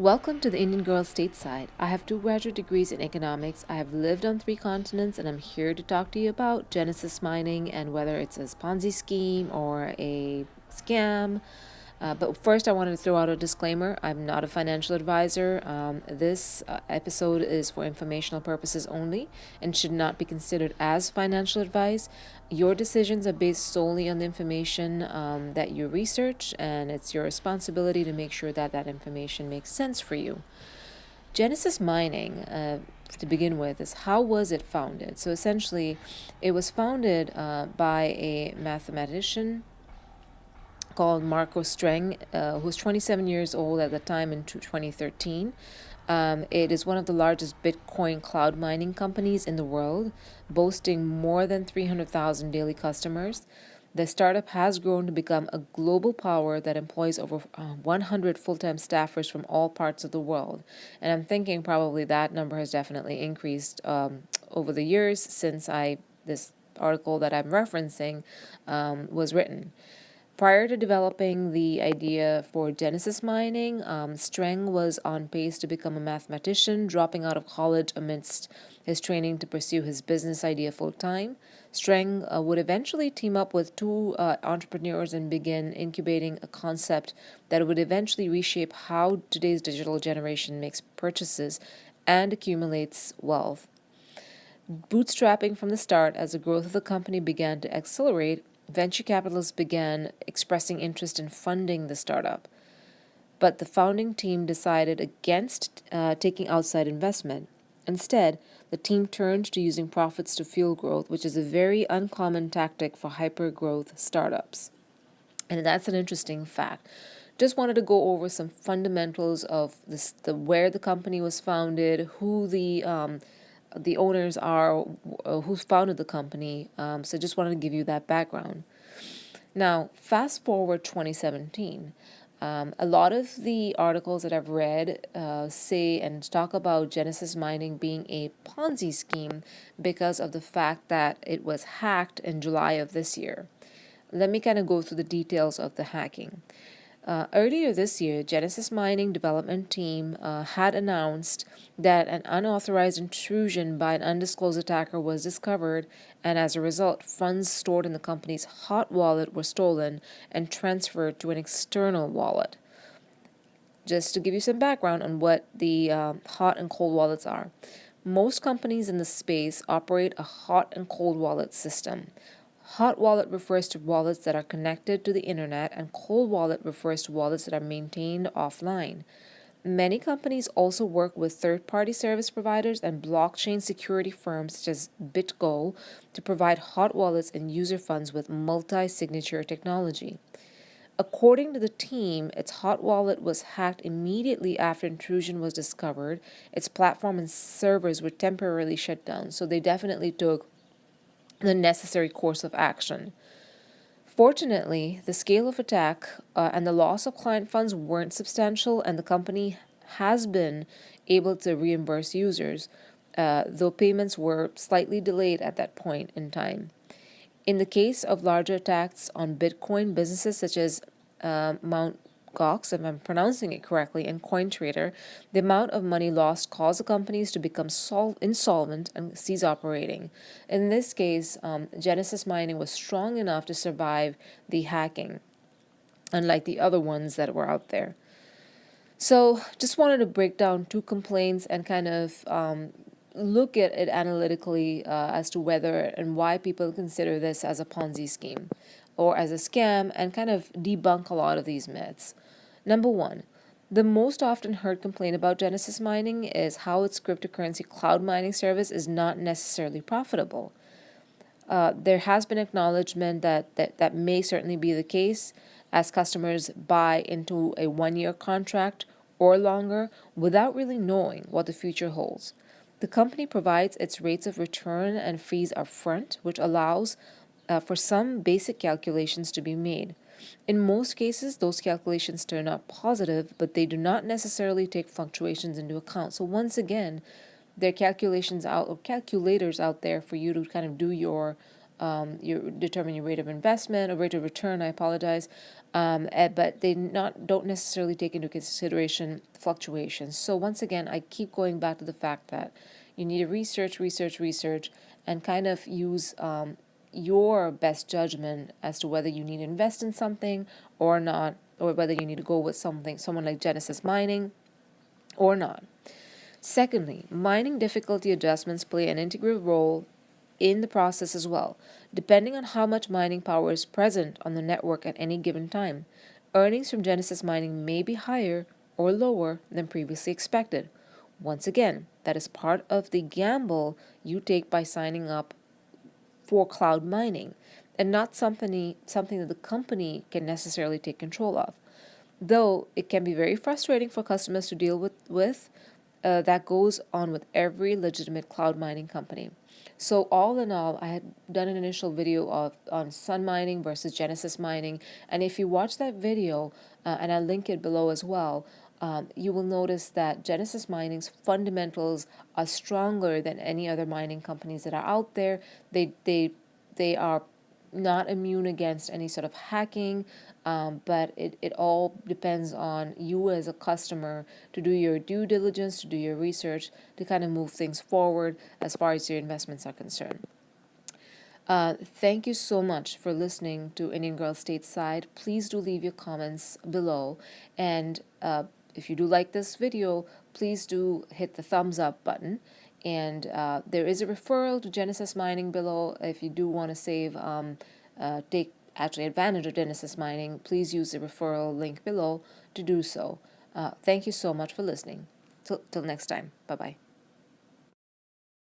Welcome to the Indian Girl Stateside. I have two graduate degrees in economics. I have lived on three continents, and I'm here to talk to you about Genesis mining and whether it's a Ponzi scheme or a scam. But first, I wanted to throw out a disclaimer. I'm not a financial advisor. This episode is for informational purposes only and should not be considered as financial advice. Your decisions are based solely on the information that you research, and it's your responsibility to make sure that that information makes sense for you. Genesis Mining, to begin with, is how was it founded? So essentially, it was founded by a mathematician called Marco Streng, who was 27 years old at the time in 2013. It is one of the largest Bitcoin cloud mining companies in the world, boasting more than 300,000 daily customers. The startup has grown to become a global power that employs over 100 full-time staffers from all parts of the world. And I'm thinking probably that number has definitely increased over the years since this article that I'm referencing was written. Prior to developing the idea for Genesis mining, Streng was on pace to become a mathematician, dropping out of college amidst his training to pursue his business idea full time. Streng would eventually team up with two entrepreneurs and begin incubating a concept that would eventually reshape how today's digital generation makes purchases and accumulates wealth. Bootstrapping from the start, as the growth of the company began to accelerate, venture capitalists began expressing interest in funding the startup. But the founding team decided against taking outside investment. Instead, the team turned to using profits to fuel growth, which is a very uncommon tactic for hyper-growth startups. And that's an interesting fact. Just wanted to go over some fundamentals of where the company was founded, who the owners are, who founded the company. So just wanted to give you that background. Now, fast forward 2017. A lot of the articles that I've read say and talk about Genesis Mining being a Ponzi scheme because of the fact that it was hacked in July of this year. Let me kind of go through the details of the hacking. Earlier this year, Genesis Mining development team had announced that an unauthorized intrusion by an undisclosed attacker was discovered, and as a result, funds stored in the company's hot wallet were stolen and transferred to an external wallet. Just to give you some background on what the hot and cold wallets are. Most companies in the space operate a hot and cold wallet system. Hot wallet refers to wallets that are connected to the internet, and cold wallet refers to wallets that are maintained offline. Many companies also work with third-party service providers and blockchain security firms such as BitGo to provide hot wallets and user funds with multi-signature technology. According to the team, its hot wallet was hacked immediately after intrusion was discovered. Its platform and servers were temporarily shut down, so they definitely took the necessary course of action. Fortunately, the scale of attack and the loss of client funds weren't substantial, and the company has been able to reimburse users, though payments were slightly delayed at that point in time. In the case of larger attacks on Bitcoin, businesses such as Mt. Gox, if I'm pronouncing it correctly, and CoinTrader, the amount of money lost caused the companies to become insolvent and cease operating. In this case, Genesis Mining was strong enough to survive the hacking, unlike the other ones that were out there. So just wanted to break down two complaints and kind of look at it analytically as to whether and why people consider this as a Ponzi scheme or as a scam, and kind of debunk a lot of these myths. Number one, the most often heard complaint about Genesis Mining is how its cryptocurrency cloud mining service is not necessarily profitable. There has been acknowledgement that may certainly be the case as customers buy into a 1-year contract or longer without really knowing what the future holds. The company provides its rates of return and fees upfront, which allows for some basic calculations to be made. In most cases, those calculations turn out positive, but they do not necessarily take fluctuations into account. So once again, there are calculators out there for you to kind of do your determine your rate of investment or rate of return. I apologize, but they not don't necessarily take into consideration fluctuations. So once again, I keep going back to the fact that you need to research, and kind of use your best judgment as to whether you need to invest in something or not, or whether you need to go with someone like Genesis Mining or not. Secondly, mining difficulty adjustments play an integral role in the process as well, depending on how much mining power is present on the network at any given time. Earnings from Genesis Mining may be higher or lower than previously expected. Once again, that is part of the gamble you take by signing up for cloud mining, and not something that the company can necessarily take control of. Though it can be very frustrating for customers to deal with, that goes on with every legitimate cloud mining company. So all in all, I had done an initial video on Sun Mining versus Genesis Mining, and if you watch that video, and I'll link it below as well, you will notice that Genesis Mining's fundamentals are stronger than any other mining companies that are out there. They are not immune against any sort of hacking, but it all depends on you as a customer to do your due diligence, to do your research, to kind of move things forward as far as your investments are concerned. Thank you so much for listening to Indian Girl Stateside. Please do leave your comments below. And if you do like this video, please do hit the thumbs up button. And there is a referral to Genesis Mining below. If you do want to take actually advantage of Genesis Mining, please use the referral link below to do so. Thank you so much for listening. Till next time. Bye-bye.